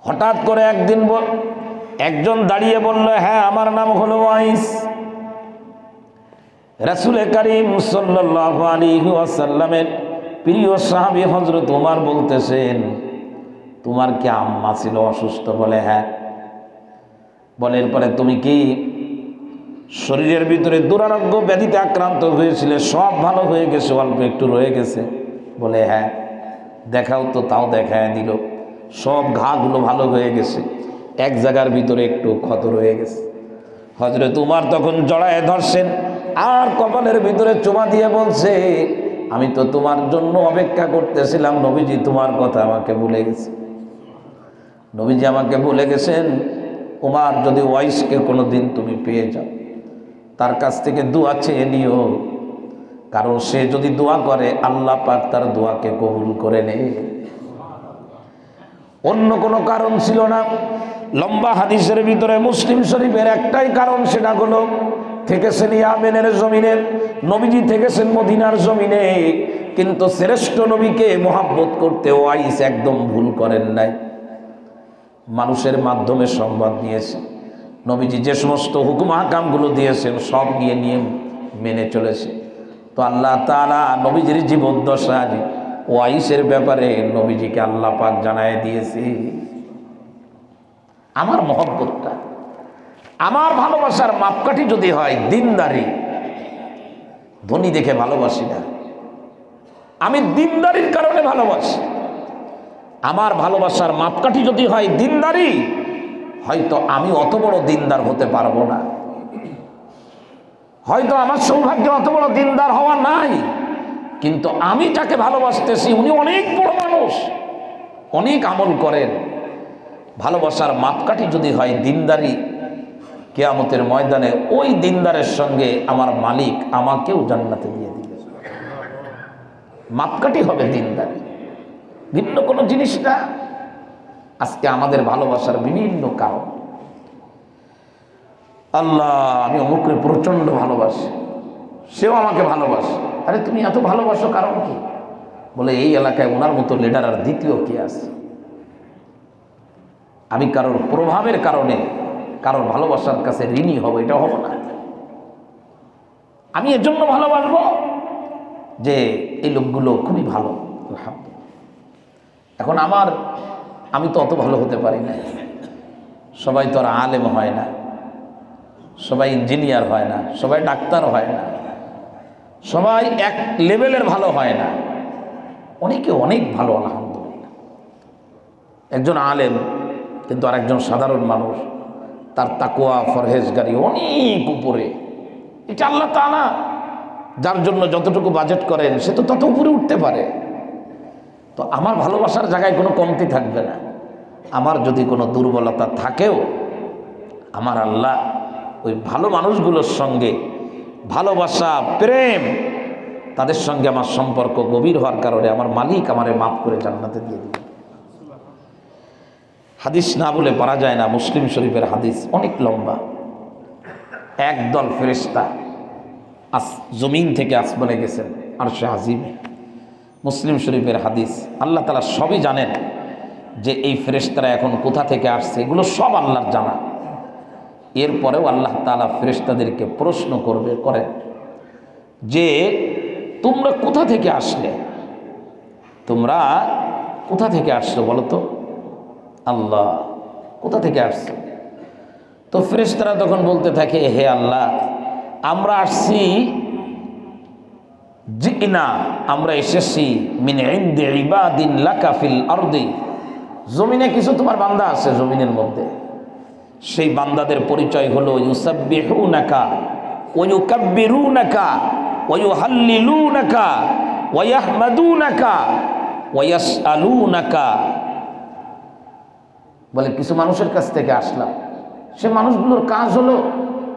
হঠাৎ করে একদিন একজন দাঁড়িয়ে বলল, হ্যাঁ আমার নাম হলো ওয়াইস। রাসূল করিম সাল্লাল্লাহু আলাইহি ওয়াসাল্লামের প্রিয় সাহাবী হযরত ওমর বলতেছেন, তোমার কি আম্মা ছিল অসুস্থ? বলে হ্যাঁ। বলে এরপরে তুমি কি শরীরের ভিতরে দুরারোগ্য ব্যাধিতে আক্রান্ত হয়েছিলে? সব ভালো হয়ে গেছে, অল্প একটু রয়ে গেছে? বলে হ্যাঁ। দেখাও তো। তাও দেখায় দিল। সব ঘাগুলো ভালো হয়ে গেছে, এক জায়গার ভিতরে একটু ক্ষত রয়ে গেছে। হযরত উমর তখন জড়ায় ধরছেন আর কপালের ভিতরে চুমা দিয়ে বলছে, আমি তো তোমার জন্য অপেক্ষা করতেছিলাম, নবীজি তোমার কথা আমাকে ভুলে গেছে। নবীজি আমাকে ভুলে গেছেন। উমর, যদি ওয়াইসকে কোনো দিন তুমি পেয়ে যাও, তার কাছ থেকে দোয়া চেয়ে নিও, কারণ সে যদি দোয়া করে আল্লাহ পাক তার দোয়াকে কবুল করে নেয়। অন্য কোনো কারণ ছিল না। লম্বা হাদিসের ভিতরে মুসলিম শরীফের একটাই কারণ, সেটা হলো থেকেছেন ইয়ামেনের জমিনে, নবীজি থেকেছেন মদিনার জমিনে, কিন্তু শ্রেষ্ঠ নবীকে মোহাব্বত করতে ওয়াইস একদম ভুল করেন নাই। মানুষের মাধ্যমে সংবাদ দিয়েছে, নবীজি যে সমস্ত হুকুম আহকামগুলো দিয়েছেন সব নিয়ে মেনে চলেছে। তো আল্লাহ তাআলা নবীজির জীবদ্দশায় ওয়াইসের ব্যাপারে নবীজিকে আল্লাহ পাক জানায় দিয়েছে। আমার মহব্বতটা, আমার ভালোবাসার মাপকাঠি যদি হয় দিনদারি, ধনী দেখে ভালোবাসি না, আমি দিনদারির কারণে ভালোবাসি। আমার ভালোবাসার মাপকাঠি যদি হয় দিনদারি, হয়তো আমি অত বড় দিনদার হতে পারবো না, হয়তো আমার সৌভাগ্য অত বড় দিনদার হওয়া নাই, কিন্তু আমি যাকে ভালোবাসতেছি উনি অনেক বড় মানুষ, অনেক আমল করেন। ভালোবাসার মাপকাঠি যদি হয় দিনদারি, কিয়ামতের ময়দানে ওই দিনদারের সঙ্গে আমার মালিক আমাকেও জান্নাতে দিয়ে দিবে। মাপকাঠি হবে দিনদারি, ভিন্ন কোনো জিনিস না। আজকে আমাদের ভালোবাসার বিভিন্ন কারণ, আল্লাহ আমি অমুককে প্রচন্ড ভালোবাসি, সেও আমাকে ভালোবাসে। আরে তুমি এত ভালোবাসো কারণ কি? বলে এই এলাকায় ওনার মতো লিডার আর দ্বিতীয় কি আছে? আমি কারোর প্রভাবের কারণে কারোর ভালোবাসার কাছে ঋণী হব, এটা হব না। আমি এর জন্য ভালোবাসবো যে এই লোকগুলো খুবই ভালো। এখন আমি তো অত ভালো হতে পারি না, সবাই তো আর আলেম হয় না, সবাই ইঞ্জিনিয়ার হয় না, সবাই ডাক্তার হয় না, সবাই এক লেভেলের ভালো হয় না, অনেকে অনেক ভালো আলহামদুলিল্লাহ। একজন আলেম কিন্তু আর একজন সাধারণ মানুষ, তার তাকওয়া ফরহেজগারি অনেক উপরে। এটা আল্লাহ তাআলা যার জন্য যতটুকু বাজেট করেন সে তো তত উপরে উঠতে পারে। তো আমার ভালোবাসার জায়গায় কোনো কমতি থাকবে না। আমার যদি কোনো দুর্বলতা থাকেও আমার আল্লাহ ওই ভালো মানুষগুলোর সঙ্গে ভালোবাসা, প্রেম তাদের সঙ্গে আমার সম্পর্ক গভীর হওয়ার কারণে আমার মালিক আমারে মাফ করে জান্নাতে দিয়ে দিবেন। হাদিস না বলে পারা যায় না, মুসলিম শরীফের হাদিস, অনেক লম্বা। একদল ফেরেশতা জমিন থেকে আসমানে গেছেন আরশে আজিমে, মুসলিম শরীফের হাদিস। আল্লাহ তাআলা সবই জানেন যে এই ফেরেশতারা এখন কোথা থেকে আসছে, এগুলো সব আল্লাহর জানা। এরপরেও আল্লাহ তাআলা ফেরেশতাদেরকে প্রশ্ন করেন যে তোমরা কোথা থেকে আসলে, তোমরা কোথা থেকে আসছো বলো তো, আল্লাহ কোথা থেকে আসছো? তো ফেরেশতারা তখন বলতে থাকে, হে আল্লাহ, আমরা আসছি, জিনা, আমরা এসেছি মিন ইনদি ইবাদিন লাকা ফিল আরদি, জমিনে কিছু তোমার বান্দা আছে জমিনের মধ্যে, সেই বান্দাদের পরিচয় হলো ইউসাব্বিহুনাকা ওয়া ইউকাব্বিরুনাকা ওয়া ইউহাল্লিলুনাকা ওয়া ইয়াহমাদুনাকা ওয়া ইয়াসআলুনাকা। বলে কিছু মানুষের কাছ থেকে আসলাম, সে মানুষগুলোর কাজ হলো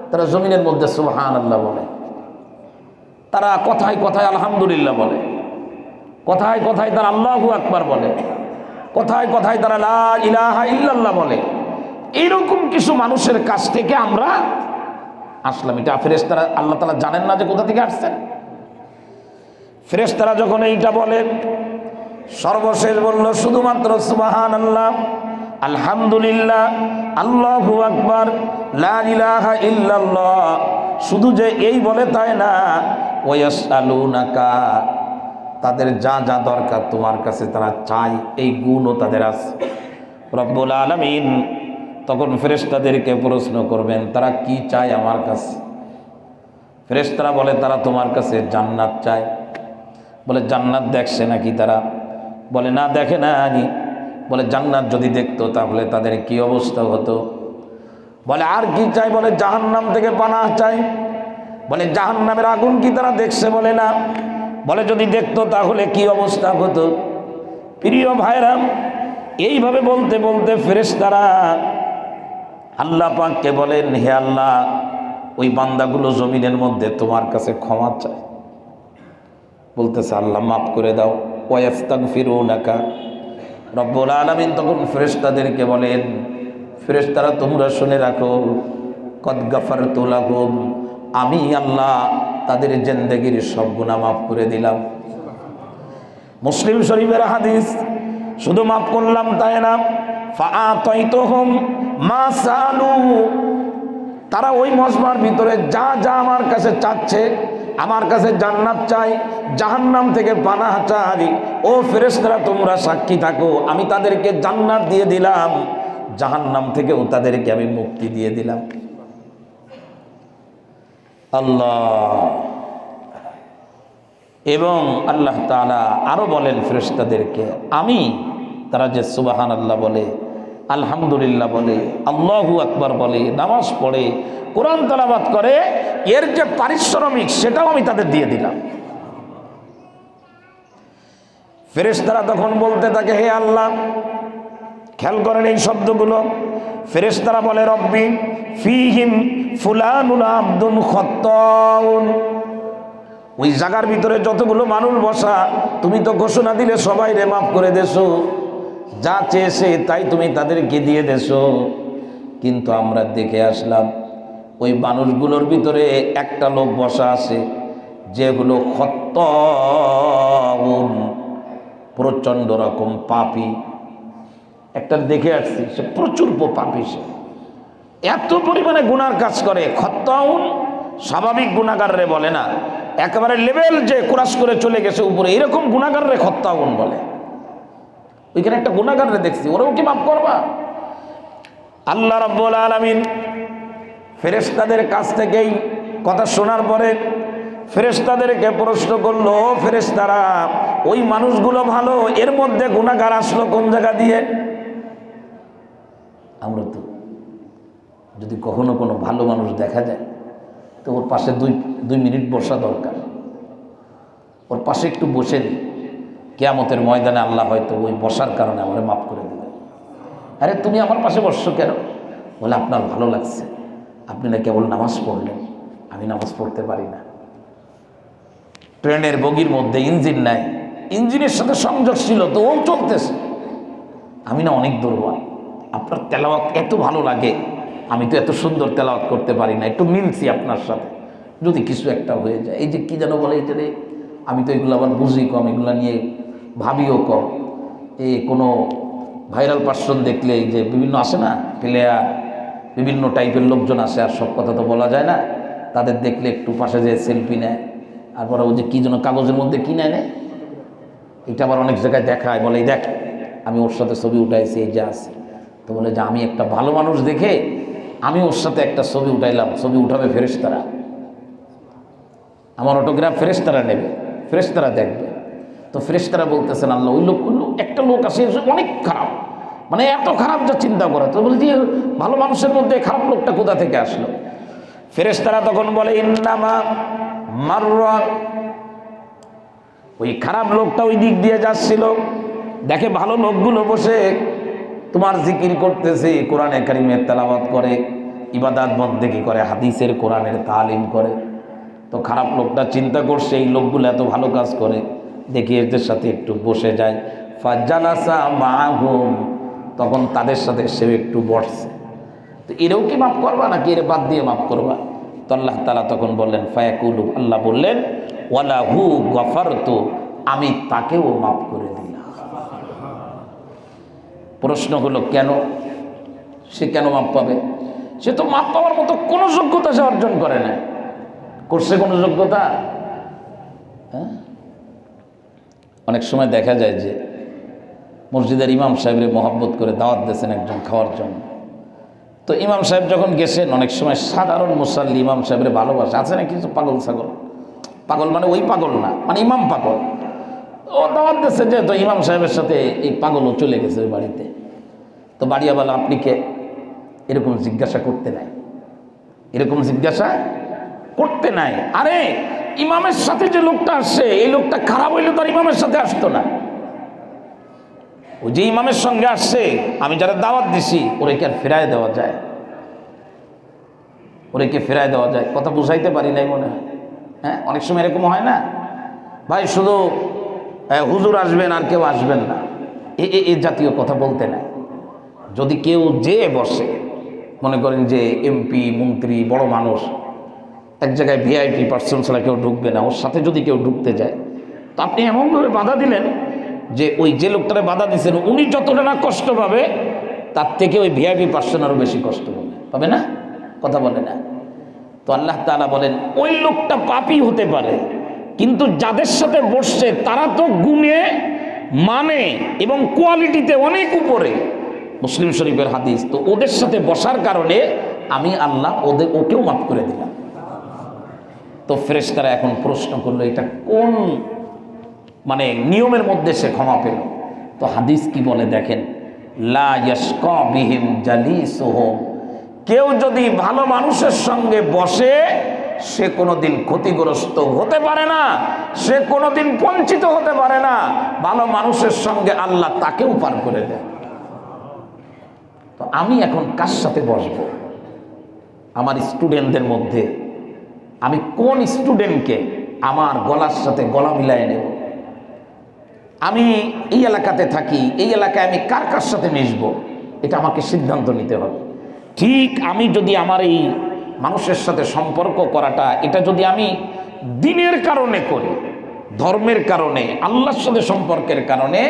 তারা জমিনের মধ্যে সুবহানাল্লাহ বলে, তারা কথায় কথায় আলহামদুলিল্লাহ বলে, কথায় কথায় তারা আল্লাহু আকবার বলে, কথায় কথায় তারা লা ইলাহা ইল্লাল্লাহ বলে। এইরকম কিছু মানুষের কাছ থেকে আমরা আসলাম। এটা ফেরেশতারা, আল্লাহ তাআলা জানেন না যে কোথা থেকে আসছেন? ফেরেশতারা যখন এইটা বলেন, সর্বশেষ বলল শুধুমাত্র সুবহানাল্লাহ, আলহামদুলিল্লাহ, আল্লাহু আকবার, লা ইলাহা ইল্লাল্লাহ। শুধু যে এই বলে তাই না, ওয়ায়াসআলুনাকা, তাদের যা যা দরকার তোমার কাছে তারা চায়, এই গুণও তাদের আছে। রব্বুল আলামিন তখন ফেরেশতাদেরকে প্রশ্ন করবেন, তারা কি চায় আমার কাছে? ফেরেশতারা বলে তারা তোমার কাছে জান্নাত চায়। বলে জান্নাত দেখছে নাকি তারা? বলে না, দেখে না। বলে জান্নাত যদি দেখতো তাহলে তাদের কি অবস্থা হতো? বলে আর কি চাই? বলে জাহান্নাম থেকে পানাহ চাই। বলে জাহান্নামের আগুন কি তারা দেখছে? বলে না। বলে যদি দেখতো তাহলে কি অবস্থা হতো? প্রিয় ভাইরাম, এইভাবে বলতে বলতে ফেরেশতারা আল্লাহ পাককে বলেন, হে আল্লাহ, ওই বান্দাগুলো জমিনের মধ্যে তোমার কাছে ক্ষমা চায়। বলতেছে আল্লাহ মাফ করে দাও। ওয়াস্তাগফিরুনাকা, রব্বুল আলামিন তখন ফেরেশতাদেরকে বলেন, ফেরেশতারা তোমরা শুনে রাখো, কদ গাফারতু লাহুম, আমি আল্লাহ তাদের জিন্দেগীর সব গুনাহ মাফ করে দিলাম। মুসলিম শরীফের হাদিস। শুধু মাফ করলাম তাই না, ফাআতাইতুহুম মা সালু, তারা ওই মজমার ভিতরে যা যা আমার কাছে চাচ্ছে, আমার কাছে জান্নাত চাই, জাহান্নাম থেকে পানাহ চাই, ও ফেরেশতারা তোমরা সাক্ষী থাকো, আমি তাদেরকে জান্নাত দিয়ে দিলাম, জাহান্নাম থেকেও তাদেরকে আমি মুক্তি দিয়ে দিলাম। আল্লাহ। এবং আল্লাহ তাআলা আরো বলেন ফেরেশতাদেরকে, আমি, তারা যে সুবহানাল্লাহ বলে, আলহামদুলিল্লাহ বলে, আল্লাহু আকবার বলে, নামাজ পড়ে, কোরআন তেলাওয়াত করে, এর যে পারিশ্রমিক সেটাও আমি তাদের দিয়ে দিলাম। ফেরেশতারা তখন বলতে থাকে, হে আল্লাহ, খেয়াল করেন এই শব্দগুলো, ফেরেশতারা বলে রব্বি ফীহিম ফুলানুন আবদুন খাত্তাউন, ওই জায়গার ভিতরে যতগুলো মানুষ বসা, তুমি তো ঘোষণা দিলে সবাই রে মাফ করে দেছো, যা চেয়েছে তাই তুমি তাদেরকে দিয়ে দেছো। কিন্তু আমরা দেখে আসলাম ওই মানুষগুলোর ভিতরে একটা লোক বসা আছে যেগুলো খাত্তাউন, প্রচণ্ড রকম পাপী। একটা দেখে আসছি, সে প্রচুর পাপী, সে এত পরিমাণে গুনার কাজ করে। খাত্তাউন স্বাভাবিক গুনাহগাররে বলে না, একেবারে লেভেল যে ক্রস করে চলে গেছে উপরে, এরকম গুনাহগাররে খাত্তাউন বলে। ওইখানে একটা গুনাহগাররে দেখছি, ওরাও কি মাফ করবা? আল্লাহ রাব্বুল আলামিন ফেরেশতাদের কাছ থেকেই কথা শোনার পরে ফেরেশতাদেরকে প্রশ্ন করলো, ফেরেশতারা ওই মানুষগুলো ভালো, এর মধ্যে গুনাহগার আসলো কোন জায়গা দিয়ে? আমরা তো যদি কখনো কোনো ভালো মানুষ দেখা যায় তো ওর পাশে দুই মিনিট বসা দরকার, ওর পাশে একটু বসে দিই, কিয়ামতের ময়দানে আল্লাহ হয়তো ওই বসার কারণে আমারে মাফ করে দেবে। আরে তুমি আমার পাশে বসছো কেন? বলে আপনার ভালো লাগছে, আপনি না কেবল নামাজ পড়লেন, আমি নামাজ পড়তে পারি না। ট্রেনের বগির মধ্যে ইঞ্জিন নাই, ইঞ্জিনের সাথে সংযোগ ছিল তো ও চলতেছে। আমি না অনেক দুর্বল, আপনার তেলাওয়াত এত ভালো লাগে, আমি তো এত সুন্দর তেলাওয়াত করতে পারি না, একটু মিলছি আপনার সাথে, যদি কিছু একটা হয়ে যায়। এই যে কি যেন বলে এটা রে, আমি তো এগুলো আবার বুঝি কম, এগুলো নিয়ে ভাবিও কম। এই কোনো ভাইরাল পার্সন দেখলে এই যে বিভিন্ন আসে না প্লেয়ার, বিভিন্ন টাইপের লোকজন আসে, আর সব কথা তো বলা যায় না, তাদের দেখলে একটু পাশে যে সেলফি নেয়, তারপরে ও যে কী যেন কাগজের মধ্যে কী নেয়, এটা আবার অনেক জায়গায় দেখায়, বলে এই দেখ আমি ওর সাথে ছবি উঠাইছি, এই যে আছে। তো বলে যে আমি একটা ভালো মানুষ দেখে আমি ওর সাথে একটা ছবি উঠাইলাম, ছবি উঠাবে ফেরেশতারা, আমার অটোগ্রাফ ফেরেশতারা নেবে, ফেরেশতারা দেখবে। তো ফেরেশতারা বলতেছেন আল্লাহ ওই লোক একটা লোক আসে অনেক খারাপ, মানে এত খারাপ যা চিন্তা করে। তো বলে যে ভালো মানুষের মধ্যে খারাপ লোকটা কোথা থেকে আসলো? ফেরেশতারা তখন বলে ইন্নামা মাররা, ওই খারাপ লোকটা ওই দিক দিয়ে যাচ্ছিল, দেখে ভালো লোকগুলো বসে তোমার জিকির করতেছে, কোরআনে কারিমের তেলাওয়াত করে, ইবাদত বন্দেগী করে, হাদিসের কোরআনের তালিম করে। তো খারাপ লোকটা চিন্তা করছে এই লোকগুলো এত ভালো কাজ করে, দেখি এদের সাথে একটু বসে যায়। ফাজালাসা মাহুম, তখন তাদের সাথে সে একটু বসছে। তো এরাও কি মাফ করবা নাকি এর বাদ দিয়ে মাফ করবা? তো আল্লাহ তাআলা তখন বললেন ফায়াকুলু, আল্লাহ বললেন ওয়ালাহু গফারতু, আমি তাকেও মাফ করে দিলাম। প্রশ্ন হলো কেন? সে কেন মাফ পাবে? সে তো মাফ পাওয়ার মতো কোনো যোগ্যতা সে অর্জন করে না। করছে কোনো যোগ্যতা? হ্যাঁ, অনেক সময় দেখা যায় যে মসজিদের ইমাম সাহেবের মহব্বত করে দাওয়াত দিয়েছেন একজন খাওয়ার জন্য। তো ইমাম সাহেব যখন গেছেন, অনেক সময় সাধারণ মুসাল্লি ইমাম সাহেবের ভালোবাসা আছে না, কিছু পাগল ছাগল, পাগল মানে ওই পাগল না, মানে ইমাম পাগল। ও দাওয়াত দিয়েছে যে, তো ইমাম সাহেবের সাথে এই পাগলও চলে গেছে ওই বাড়িতে। তো বাড়িওয়ালা আপনি কে, এরকম জিজ্ঞাসা করতে নাই, এরকম জিজ্ঞাসা করতে নাই। আরে ইমামের সাথে যে লোকটা আসছে, এই লোকটা খারাপ হইলে তো আর ইমামের সাথে আসতো না। ওই যে ইমামের সঙ্গে আসছে, আমি যারা দাওয়াত দিছি ওরে কি আর ফেরায় দেওয়া যায়? ওরে কি ফেরায় দেওয়া যায়? কথা বুঝাইতে পারি নাই মনে হয়। হ্যাঁ, অনেক সময় এরকম হয় না ভাই, শুধু হুজুর আসবেন আর কেউ আসবেন না, এ জাতীয় কথা বলতে নাই। যদি কেউ যে বসে, মনে করেন যে এমপি মন্ত্রী বড় মানুষ, এক জায়গায় ভিআইপি পার্সন ছাড়া কেউ ঢুকবে না, ওর সাথে যদি কেউ ঢুকতে যায়, তো আপনি এমনভাবে বাধা দিলেন যে ওই যে লোকটারে বাধা দিচ্ছেন উনি যতটা না কষ্ট পাবে, তার থেকে ওই ভিআইপি পার্সন আরও বেশি কষ্ট পাবে না? কথা বলে না? তো আল্লাহ তাআলা বলেন ওই লোকটা পাপী হতে পারে, কিন্তু যাদের সাথে বসছে তারা তো গুণে, মানে এবং কোয়ালিটিতে অনেক উপরে। মুসলিম শরীফের হাদিস। তো ওদের সাথে বসার কারণে আমি আল্লাহ ওকেও মাফ করে দিলাম। তো ফেরেশতারা এখন প্রশ্ন করলো এটা কোন মানে নিয়মের মধ্যে সে ক্ষমা পেল? তো হাদিস কি বলে দেখেন, লা ইয়াশকা বিহিম জালিসুহুম, কেউ যদি ভালো মানুষের সঙ্গে বসে সে কোনোদিন ক্ষতিগ্রস্ত হতে পারে না, সে কোনোদিন বঞ্চিত হতে পারে না। ভালো মানুষের সঙ্গে আল্লাহ তাকেও পার করে দেয়। তো আমি এখন কার সাথে বসবো? আমার স্টুডেন্টদের মধ্যে আমি কোন স্টুডেন্টকে আমার গলার সাথে গলা মিলায় নেব? আমি এই এলাকাতে থাকি, এই এলাকায় আমি কার কার সাথে মিশবো, এটা আমাকে সিদ্ধান্ত নিতে হবে। ঠিক আমি যদি আমার এই মানুষের সাথে সম্পর্ক করাটা, এটা যদি আমি দিনের কারণে করি, ধর্মের কারণে, আল্লাহর সাথে সম্পর্কের কারণে,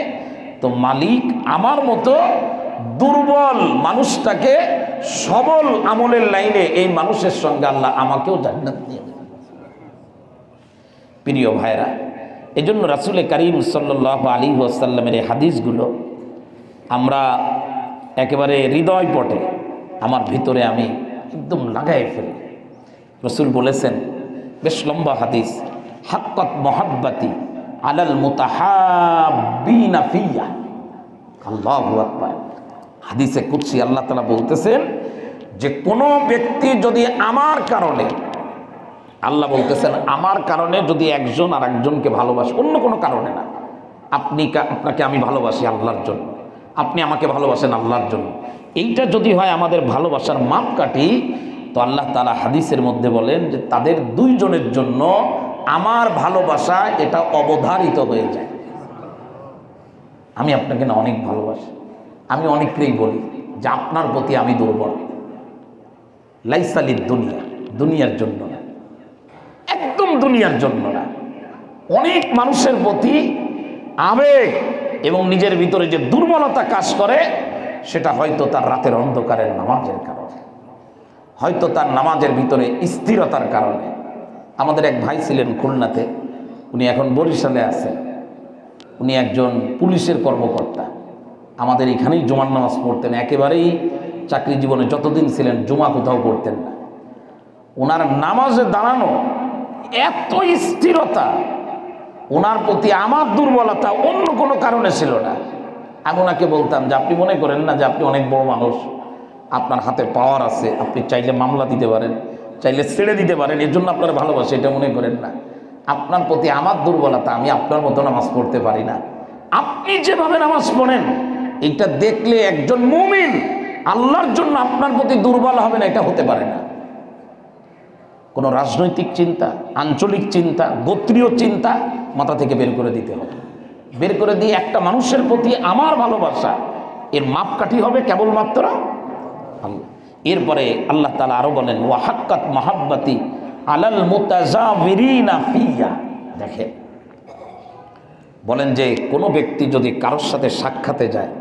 তো মালিক আমার মতো দুর্বল মানুষটাকে সবল আমলের লাইনে এই মানুষের সঙ্গে আল্লাহ আমাকেও জান্নাত দিয়ে দেবেন। প্রিয় ভাইরা, এজন্য রাসূল করিম সাল্লাল্লাহু আলাইহি ওয়াসাল্লামের এই হাদিসগুলো আমরা একেবারে হৃদয় পটে আমার ভিতরে আমি একদম লাগাই ফেলি। রাসূল বলেছেন, বেশ লম্বা হাদিস, হাক্কাত মুহাব্বাতি আলাল মুতাহাব্বিনা ফিয়া। আল্লাহু আকবার। হাদিসে কুদসি আল্লাহ তাআলা বলতেছেন যে কোনো ব্যক্তি যদি আমার কারণে, আল্লাহ বলতেছেন আমার কারণে যদি একজন আর একজনকে ভালোবাসে, অন্য কোনো কারণে না, আপনাকে আমি ভালোবাসি আল্লাহর জন্য, আপনি আমাকে ভালোবাসেন আল্লাহর জন্য, এইটা যদি হয় আমাদের ভালোবাসার মাপকাঠি, তো আল্লাহ তাআলা হাদিসের মধ্যে বলেন যে তাদের দুইজনের জন্য আমার ভালোবাসা এটা অবধারিত হয়ে যায়। আমি আপনাকে না অনেক ভালোবাসি, আমি অনেককেই বলি যে আপনার প্রতি আমি দুর্বল। লাইসালিদ দুনিয়া, দুনিয়ার জন্য না, একদম দুনিয়ার জন্য না। অনেক মানুষের প্রতি আবেগ এবং নিজের ভিতরে যে দুর্বলতা কাজ করে, সেটা হয়তো তার রাতের অন্ধকারের নামাজের কারণে, হয়তো তার নামাজের ভিতরে স্থিরতার কারণে। আমাদের এক ভাই ছিলেন খুলনাতে, উনি এখন বরিশালে আছেন। উনি একজন পুলিশের কর্মকর্তা, আমাদের এখানেই জুমার নামাজ পড়তেন। একেবারেই চাকরি জীবনে যতদিন ছিলেন জুমা কোথাও পড়তেন না। ওনার নামাজে দাঁড়ানো এত স্থিরতা, ওনার প্রতি আমার দুর্বলতা অন্য কোনো কারণে ছিল না। আমি ওনাকে বলতাম যে আপনি মনে করেন না যে আপনি অনেক বড় মানুষ, আপনার হাতে পাওয়ার আছে, আপনি চাইলে মামলা দিতে পারেন, চাইলে ছেড়ে দিতে পারেন, এর জন্য আপনার ভালোবাসে, এটা মনে করেন না। আপনার প্রতি আমার দুর্বলতা, আমি আপনার মতো নামাজ পড়তে পারি না। আপনি যেভাবে নামাজ পড়েন, এটা দেখলে একজন মুমিন আল্লাহর জন্য আপনার প্রতি দুর্বল হবে না, এটা হতে পারে না। কোনো রাজনৈতিক চিন্তা, আঞ্চলিক চিন্তা, গোত্রীয় চিন্তা মাথা থেকে বের করে দিতে হবে। বের করে দিয়ে একটা মানুষের প্রতি আমার ভালোবাসা, এর মাপকাঠি হবে কেবলমাত্র আল্লাহ। এরপরে আল্লাহ তাআলা আরো বলেন, ওয়া হাক্কাত মাহাব্বাতি আলাল মুতাজাবিরিনা ফিয়া। দেখেন, বলেন যে কোনো ব্যক্তি যদি কারোর সাথে সাক্ষাতে যায়,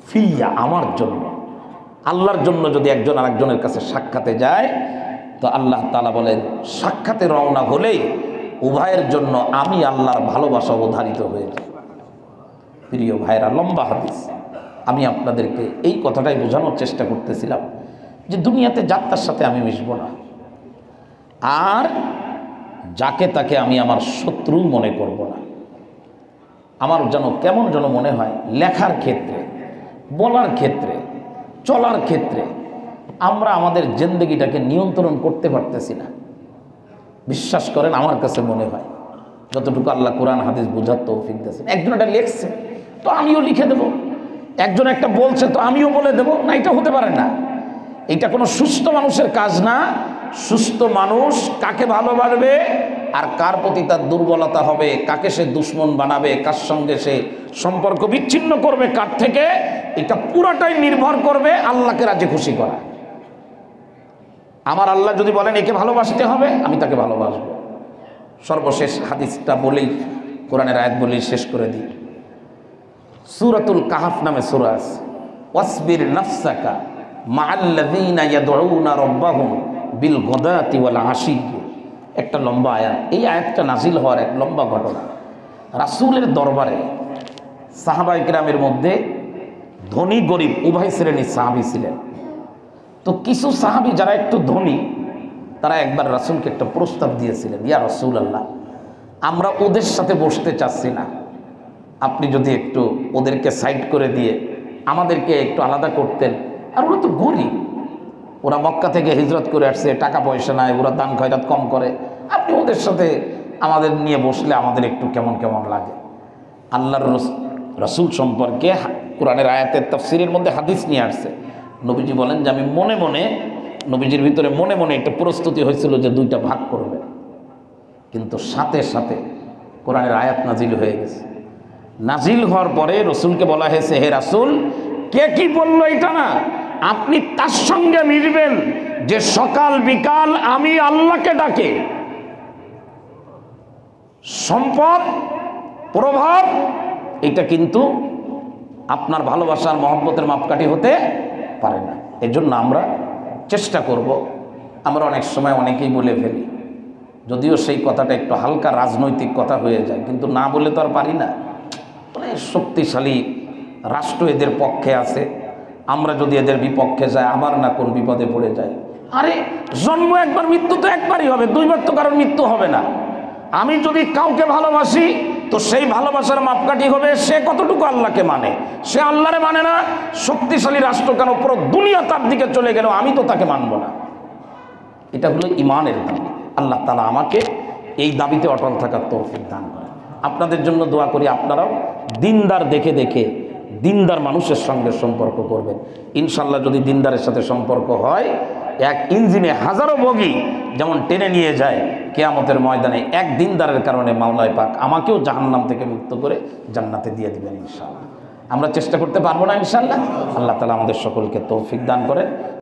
ফিয়া আমার জন্য, আল্লাহর জন্য যদি একজন আরেকজনের কাছে সাক্ষাতে যায়, তো আল্লাহ তাআলা বলেন সাক্ষাতে রওনা হলেই উভয়ের জন্য আমি আল্লাহর ভালোবাসা অবধারিত হয়ে যায়। প্রিয় ভাইরা, লম্বা হাদিস, আমি আপনাদেরকে এই কথাটাই বোঝানোর চেষ্টা করতেছিলাম যে দুনিয়াতে যাত্রার সাথে আমি মিশব না, আর যাকে তাকে আমি আমার শত্রু মনে করব না। আমার যেন কেমন যেন মনে হয় লেখার ক্ষেত্রে, বলার ক্ষেত্রে, চলার ক্ষেত্রে আমরা আমাদের জিন্দেগিটাকে নিয়ন্ত্রণ করতে পারতেছি না। বিশ্বাস করেন, আমার কাছে মনে হয় যতটুকু আল্লাহ কোরআন হাদিস বোঝার তৌফিক দিয়েছেন। একজন এটা লিখছে তো আমিও লিখে দেব, একজন একটা বলছে তো আমিও বলে দেব, না, এটা হতে পারে না। এটা কোনো সুস্থ মানুষের কাজ না। সুস্থ মানুষ কাকে ভালোবাসবে আর কার প্রতি তার দুর্বলতা হবে, কাকে সে দুশ্মন বানাবে, কার সঙ্গে সে সম্পর্ক বিচ্ছিন্ন করবে, কার থেকে, এটা পুরোটাই নির্ভর করবে আল্লাহকে রাজি খুশি করা। আমার আল্লাহ যদি বলেন একে ভালোবাসতে হবে, আমি তাকে ভালোবাসবো। সর্বশেষ হাদিসটা বলেই, কোরআনের আয়াত বলেই শেষ করে দিই। সূরাতুল কাহফ নামে সূরা আছে, ওয়াসবির নাফসাকা মাআল্লাযীনা ইয়াদউনা রাব্বাহুম বিল গাদাতি ওয়াল আশি। একটা লম্বা আয়াত। এই আয়াতটা নাজিল হওয়ার এক লম্বা ঘটনা। রাসূলের দরবারে সাহাবায়ে কিরামের মধ্যে ধনী গরিব উভয় শ্রেণীর সাহাবী ছিলেন। তো কিছু সাহাবী যারা একটু ধনী, তারা একবার রাসূলকে একটা প্রস্তাব দিয়েছিলেন, ইয়া রাসূলুল্লাহ, আমরা ওদের সাথে বসতে চাচ্ছি না, আপনি যদি একটু ওদেরকে সাইড করে দিয়ে আমাদেরকে একটু আলাদা করতেন। আর ওরা তো গরিব, ওরা মক্কা থেকে হিজরত করে আসছে, টাকা পয়সা নাই, ওরা দান খয়রাত কম করে, আপনি ওদের সাথে আমাদের নিয়ে বসলে আমাদের একটু কেমন কেমন লাগে। আল্লাহর রাসূল সম্পর্কে কোরআনের আয়াতের তাফসীরের মধ্যে হাদিস নিয়ে আসছে। নবীজি বলেন যে আমি মনে মনে, নবীজির ভিতরে মনে মনে একটা প্রস্তুতি হয়েছিল যে দুইটা ভাগ করবে, কিন্তু সাথে সাথে কোরআনের আয়াত নাজিল হয়ে গেছে। নাজিল হওয়ার পরে রসুলকে বলা হয়েছে, হে রাসূল, কে কি বললো এটা না, আপনি তার সঙ্গে মিশবেন যে সকাল বিকাল আমি আল্লাহকে ডাকে। সম্পদ, প্রভাব, এটা কিন্তু আপনার ভালোবাসার মহব্বতের মাপকাঠি হতে পারে না। এজন্য আমরা চেষ্টা করব। আমরা অনেক সময় অনেকেই বলে ফেলি, যদিও সেই কথাটা একটু হালকা রাজনৈতিক কথা হয়ে যায়, কিন্তু না বলে তো আর পারি না। অনেক শক্তিশালী রাষ্ট্র এদের পক্ষে আছে, আমরা যদি এদের বিপক্ষে যাই আবার না কোন বিপদে পড়ে যায়। আরে জন্ম একবার, মৃত্যু তো একবারই হবে, দুইবার তো কারণ মৃত্যু হবে না। আমি যদি কাউকে ভালোবাসি তো সেই ভালোবাসার মাপকাঠি হবে সে কতটুকু আল্লাহকে মানে। সে আল্লাহরে মানে না, শক্তিশালী রাষ্ট্র কেন পুরো দুনিয়া তার দিকে চলে গেল, আমি তো তাকে মানব না। এটা হলো ইমানের দাবি। আল্লাহ তাআলা আমাকে এই দাবিতে অটল থাকার তৌফিক দান করে। আপনাদের জন্য দোয়া করি, আপনারাও দিনদার দেখে দেখে দিনদার মানুষের সঙ্গে সম্পর্ক করবেন। ইনশাল্লাহ যদি দিনদারের সাথে সম্পর্ক হয়, এক ইঞ্জিনে হাজারো বগি যেমন টেনে নিয়ে যায়, কিয়ামতের ময়দানে এক দিনদারের কারণে মাওলায় পাক আমাকেও জাহান্নাম থেকে মুক্ত করে জান্নাতে দিয়ে দিবেন ইনশাআল্লাহ। আমরা চেষ্টা করতে পারবো না ইনশাআল্লাহ? আল্লাহ তাআলা আমাদের সকলকে তৌফিক দান করেন।